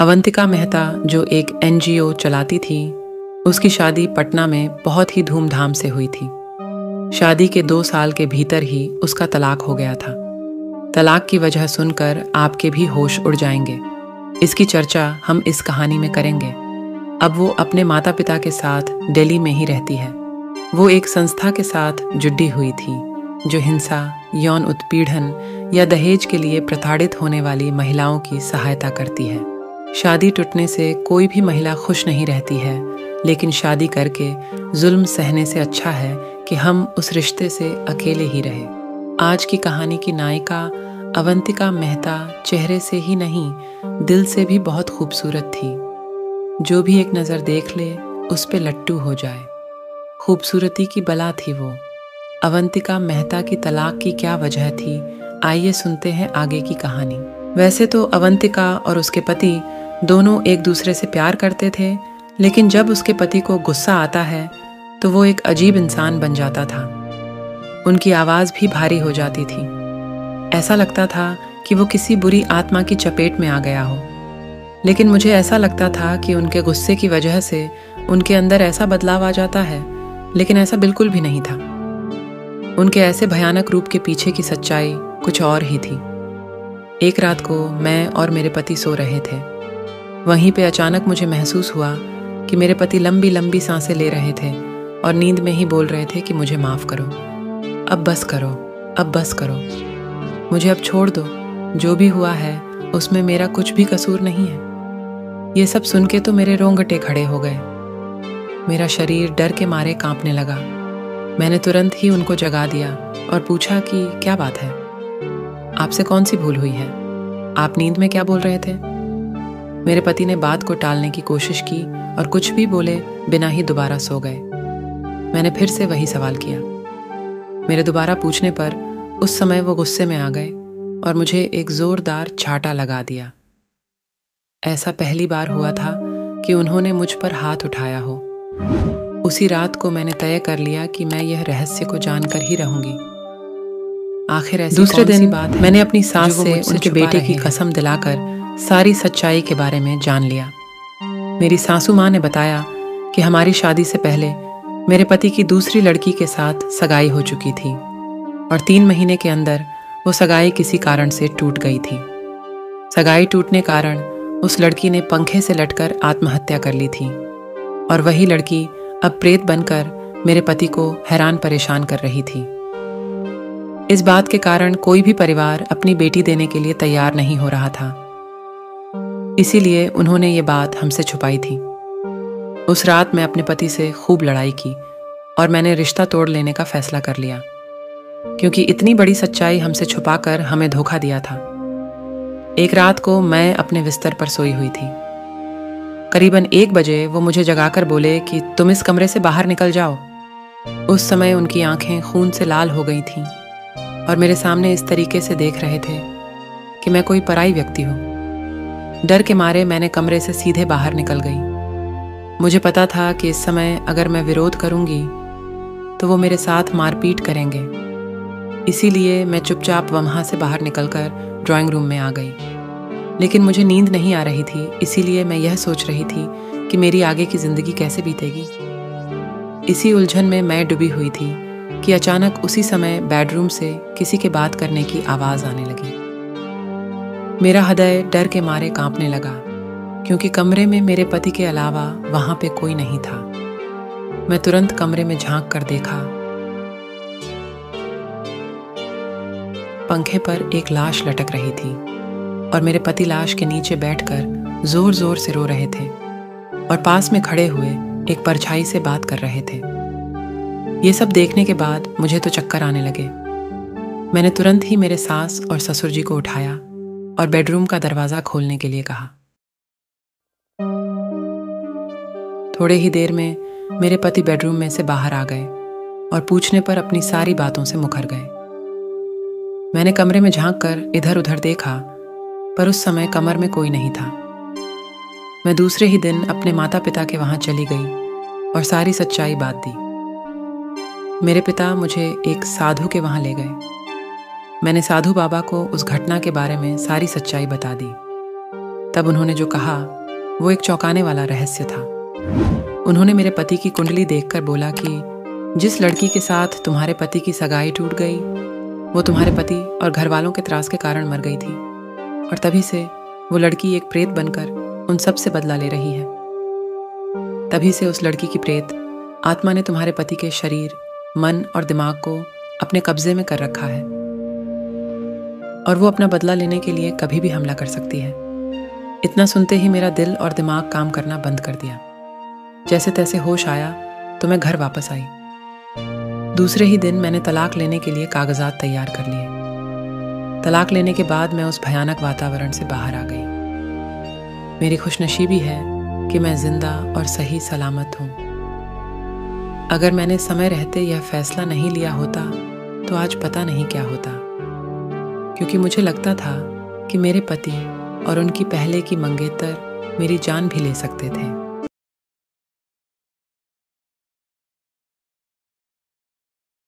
अवंतिका मेहता जो एक NGO चलाती थी, उसकी शादी पटना में बहुत ही धूमधाम से हुई थी। शादी के 2 साल के भीतर ही उसका तलाक हो गया था। तलाक की वजह सुनकर आपके भी होश उड़ जाएंगे। इसकी चर्चा हम इस कहानी में करेंगे। अब वो अपने माता पिता के साथ दिल्ली में ही रहती है। वो एक संस्था के साथ जुड़ी हुई थी जो हिंसा, यौन उत्पीड़न या दहेज के लिए प्रताड़ित होने वाली महिलाओं की सहायता करती है। शादी टूटने से कोई भी महिला खुश नहीं रहती है, लेकिन शादी करके जुल्म सहने से अच्छा है कि हम उस रिश्ते से अकेले ही रहे। आज की कहानी की नायिका अवंतिका मेहता चेहरे से ही नहीं, दिल से भी बहुत खूबसूरत थी। जो भी एक नज़र देख ले उस पे लट्टू हो जाए। खूबसूरती की बला थी वो। अवंतिका मेहता की तलाक की क्या वजह थी, आइए सुनते हैं आगे की कहानी। वैसे तो अवंतिका और उसके पति दोनों एक दूसरे से प्यार करते थे, लेकिन जब उसके पति को गुस्सा आता है तो वो एक अजीब इंसान बन जाता था। उनकी आवाज़ भी भारी हो जाती थी। ऐसा लगता था कि वो किसी बुरी आत्मा की चपेट में आ गया हो। लेकिन मुझे ऐसा लगता था कि उनके गुस्से की वजह से उनके अंदर ऐसा बदलाव आ जाता है, लेकिन ऐसा बिल्कुल भी नहीं था। उनके ऐसे भयानक रूप के पीछे की सच्चाई कुछ और ही थी। एक रात को मैं और मेरे पति सो रहे थे। वहीं पे अचानक मुझे महसूस हुआ कि मेरे पति लंबी लंबी सांसें ले रहे थे और नींद में ही बोल रहे थे कि मुझे माफ़ करो, अब बस करो, अब बस करो, मुझे अब छोड़ दो, जो भी हुआ है उसमें मेरा कुछ भी कसूर नहीं है। ये सब सुन के तो मेरे रोंगटे खड़े हो गए। मेरा शरीर डर के मारे कांपने लगा। मैंने तुरंत ही उनको जगा दिया और पूछा कि क्या बात है, आपसे कौन सी भूल हुई है, आप नींद में क्या बोल रहे थे। मेरे पति ने बात को टालने की कोशिश की और कुछ भी बोले बिना ही दोबारा सो गए। मैंने फिर से वही सवाल किया। मेरे दोबारा पूछने पर उस समय वो गुस्से में आ गए और मुझे एक जोरदार छाटा लगा दिया। ऐसा पहली बार हुआ था कि उन्होंने मुझ पर हाथ उठाया हो। उसी रात को मैंने तय कर लिया कि मैं यह रहस्य को जानकर ही रहूंगी। आखिर ऐसी दूसरे दिन बात मैंने अपनी सास से उनके बेटे की कसम दिलाकर सारी सच्चाई के बारे में जान लिया। मेरी सासू माँ ने बताया कि हमारी शादी से पहले मेरे पति की दूसरी लड़की के साथ सगाई हो चुकी थी और 3 महीने के अंदर वो सगाई किसी कारण से टूट गई थी। सगाई टूटने कारण उस लड़की ने पंखे से लटकर आत्महत्या कर ली थी और वही लड़की अब प्रेत बनकर मेरे पति को हैरान परेशान कर रही थी। इस बात के कारण कोई भी परिवार अपनी बेटी देने के लिए तैयार नहीं हो रहा था। इसीलिए उन्होंने ये बात हमसे छुपाई थी। उस रात मैं अपने पति से खूब लड़ाई की और मैंने रिश्ता तोड़ लेने का फैसला कर लिया, क्योंकि इतनी बड़ी सच्चाई हमसे छुपाकर हमें धोखा दिया था। एक रात को मैं अपने बिस्तर पर सोई हुई थी। करीबन 1 बजे वो मुझे जगाकर बोले कि तुम इस कमरे से बाहर निकल जाओ। उस समय उनकी आंखें खून से लाल हो गई थीं और मेरे सामने इस तरीके से देख रहे थे कि मैं कोई पराई व्यक्ति हूँ। डर के मारे मैंने कमरे से सीधे बाहर निकल गई। मुझे पता था कि इस समय अगर मैं विरोध करूंगी तो वो मेरे साथ मारपीट करेंगे। इसीलिए मैं चुपचाप वहाँ से बाहर निकलकर ड्राइंग रूम में आ गई। लेकिन मुझे नींद नहीं आ रही थी, इसीलिए मैं यह सोच रही थी कि मेरी आगे की जिंदगी कैसे बीतेगी। इसी उलझन में मैं डूबी हुई थी कि अचानक उसी समय बेडरूम से किसी के बात करने की आवाज़ आने लगी। मेरा हृदय डर के मारे कांपने लगा, क्योंकि कमरे में मेरे पति के अलावा वहां पे कोई नहीं था। मैं तुरंत कमरे में झांक कर देखा। पंखे पर एक लाश लटक रही थी और मेरे पति लाश के नीचे बैठकर जोर जोर से रो रहे थे और पास में खड़े हुए एक परछाई से बात कर रहे थे। ये सब देखने के बाद मुझे तो चक्कर आने लगे। मैंने तुरंत ही मेरे सास और ससुर जी को उठाया और बेडरूम का दरवाज़ा खोलने के लिए कहा। थोड़े ही देर में मेरे पति बेडरूम में से बाहर आ गए और पूछने पर अपनी सारी बातों से मुकर गए। मैंने कमरे में झांक कर इधर उधर देखा, पर उस समय कमर में कोई नहीं था। मैं दूसरे ही दिन अपने माता पिता के वहां चली गई और सारी सच्चाई बात दी। मेरे पिता मुझे एक साधु के वहां ले गए। मैंने साधु बाबा को उस घटना के बारे में सारी सच्चाई बता दी। तब उन्होंने जो कहा वो एक चौंकाने वाला रहस्य था। उन्होंने मेरे पति की कुंडली देखकर बोला कि जिस लड़की के साथ तुम्हारे पति की सगाई टूट गई वो तुम्हारे पति और घर वालों के त्रास के कारण मर गई थी, और तभी से वो लड़की एक प्रेत बनकर उन सब से बदला ले रही है। तभी से उस लड़की की प्रेत आत्मा ने तुम्हारे पति के शरीर, मन और दिमाग को अपने कब्जे में कर रखा है, और वो अपना बदला लेने के लिए कभी भी हमला कर सकती है। इतना सुनते ही मेरा दिल और दिमाग काम करना बंद कर दिया। जैसे तैसे होश आया तो मैं घर वापस आई। दूसरे ही दिन मैंने तलाक लेने के लिए कागजात तैयार कर लिए। तलाक लेने के बाद मैं उस भयानक वातावरण से बाहर आ गई। मेरी खुशनसीबी है कि मैं जिंदा और सही सलामत हूँ। अगर मैंने समय रहते यह फैसला नहीं लिया होता तो आज पता नहीं क्या होता, क्योंकि मुझे लगता था कि मेरे पति और उनकी पहले की मंगेतर मेरी जान भी ले सकते थे।